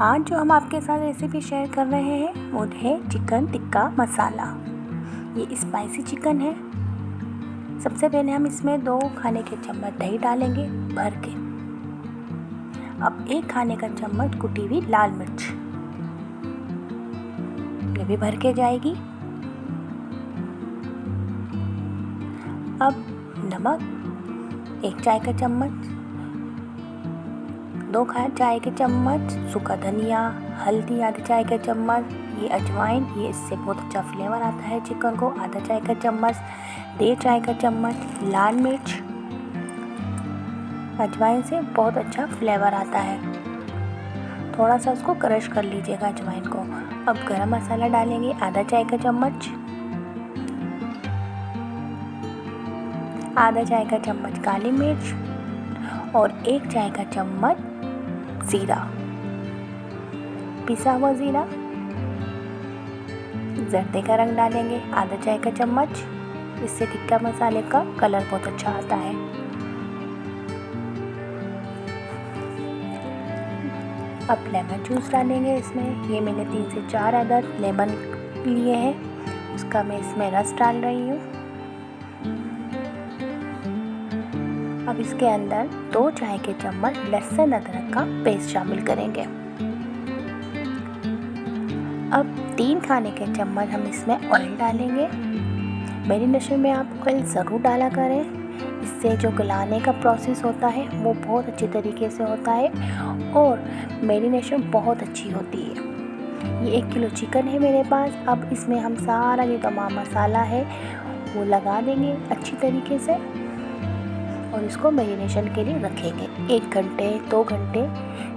आज जो हम आपके साथ रेसिपी शेयर कर रहे हैं वो है चिकन टिक्का मसाला। ये स्पाइसी चिकन है। सबसे पहले हम इसमें 2 खाने के चम्मच दही डालेंगे भर के। अब 1 खाने का चम्मच कुटी हुई लाल मिर्च, ये भी भर के जाएगी। अब नमक 1 चाय का चम्मच, 2 चाय के चम्मच सूखा धनिया, हल्दी आधा चाय का चम्मच, ये अजवाइन, ये इससे बहुत अच्छा फ्लेवर आता है चिकन को, आधा चाय का चम्मच, 1.5 चाय का चम्मच लाल मिर्च। अजवाइन से बहुत अच्छा फ्लेवर आता है। थोड़ा सा उसको क्रश कर लीजिएगा अजवाइन को। अब गरम मसाला डालेंगे आधा चाय का चम्मच, आधा चाय का चम्मच काली मिर्च और 1 चाय का चम्मच जीरा, पिसा हुआ जीरा। जर्दे का रंग डालेंगे आधा चाय का चम्मच, इससे टिक्का मसाले का कलर बहुत अच्छा आता है। अब लेमन जूस डालेंगे इसमें। ये मैंने 3 से 4 अदद लेमन लिए हैं, उसका मैं इसमें रस डाल रही हूँ। अब इसके अंदर 2 चाय के चम्मच लहसुन अदरक का पेस्ट शामिल करेंगे। अब 3 खाने के चम्मच हम इसमें ऑयल डालेंगे। मैरिनेशन में आप ऑयल ज़रूर डाला करें, इससे जो गलाने का प्रोसेस होता है वो बहुत अच्छी तरीके से होता है और मैरिनेशन बहुत अच्छी होती है। ये 1 किलो चिकन है मेरे पास। अब इसमें हम सारा जो तमाम मसाला है वो लगा देंगे अच्छी तरीके से और इसको मैरिनेशन के लिए रखेंगे 1 घंटे 2 घंटे।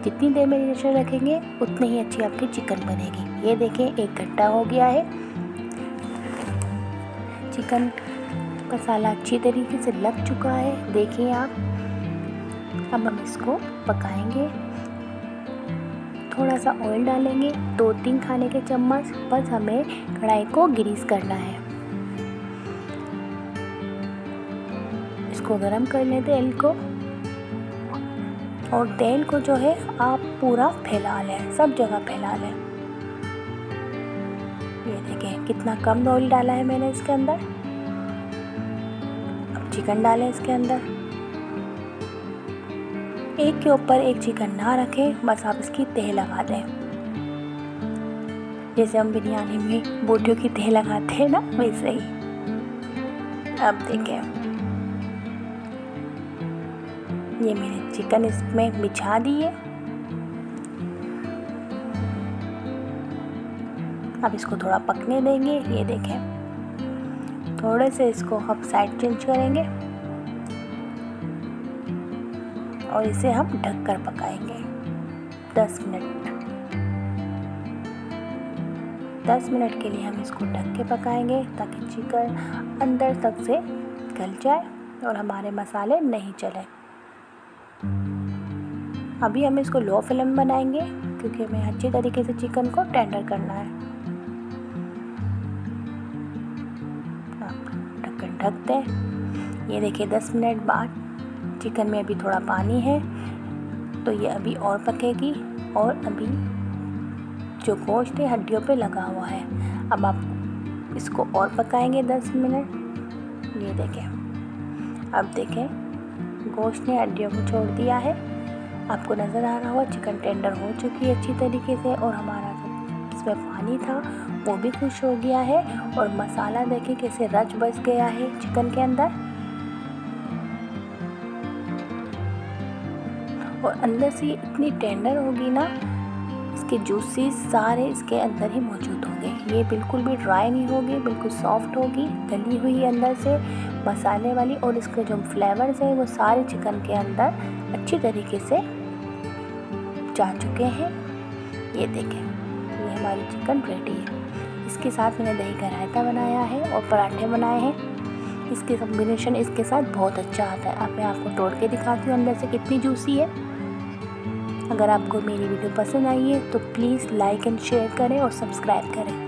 जितनी देर मैरिनेशन रखेंगे उतनी ही अच्छी आपकी चिकन बनेगी। ये देखें 1 घंटा हो गया है। चिकन मसाला अच्छी तरीके से लग चुका है, देखिए आप। अब हम इसको पकाएंगे। थोड़ा सा ऑयल डालेंगे 2-3 खाने के चम्मच, बस हमें कढ़ाई को ग्रीस करना है। इसको गरम कर लें तेल को और तेल को जो है आप पूरा फैला लें, सब जगह फैला लें। ये देखें कितना कम ऑयल डाला है मैंने इसके अंदर। अब चिकन डालें इसके अंदर। एक के ऊपर एक चिकन ना रखें, बस आप इसकी तह लगा दें, जैसे हम बिरयानी में बोटियों की तह लगाते हैं ना, वैसे ही। अब देखें ये मैंने चिकन इसमें बिछा दी है। अब इसको थोड़ा पकने देंगे। ये देखें थोड़े से इसको हम साइड चेंज करेंगे और इसे हम ढककर पकाएंगे 10 मिनट। 10 मिनट के लिए हम इसको ढक के पकाएंगे ताकि चिकन अंदर तक से गल जाए और हमारे मसाले नहीं चले। अभी हम इसको लो फ्लेम बनाएंगे क्योंकि हमें अच्छी तरीके से चिकन को टेंडर करना है। ढक्कन ढक दें। ये देखिए 10 मिनट बाद चिकन में अभी थोड़ा पानी है, तो ये अभी और पकेगी और अभी जो गोश्त है हड्डियों पे लगा हुआ है। अब आप इसको और पकाएंगे 10 मिनट। ये देखें, अब देखें गोश्त ने हड्डियों को छोड़ दिया है। आपको नज़र आ रहा होगा चिकन टेंडर हो चुकी है अच्छी तरीके से और हमारा जो इसमें पानी था वो भी खुश हो गया है और मसाला देखिए कैसे रच बस गया है चिकन के अंदर और अंदर से इतनी टेंडर होगी ना, इसके जूसेस सारे इसके अंदर ही मौजूद होंगे। ये बिल्कुल भी ड्राई नहीं होगी, बिल्कुल सॉफ्ट होगी, गली हुई अंदर से मसाले वाली, और इसके जो फ्लेवर्स हैं वो सारे चिकन के अंदर अच्छी तरीके से जा चुके हैं। ये देखें ये हमारी चिकन रेडी है। इसके साथ मैंने दही का रायता बनाया है और पराठे बनाए हैं। इसके कॉम्बिनेशन इसके साथ बहुत अच्छा आता है। अब मैं आपको तोड़ के दिखाती हूँ अंदर से कितनी जूसी है। अगर आपको मेरी वीडियो पसंद आई है तो प्लीज़ लाइक एंड शेयर करें और सब्सक्राइब करें।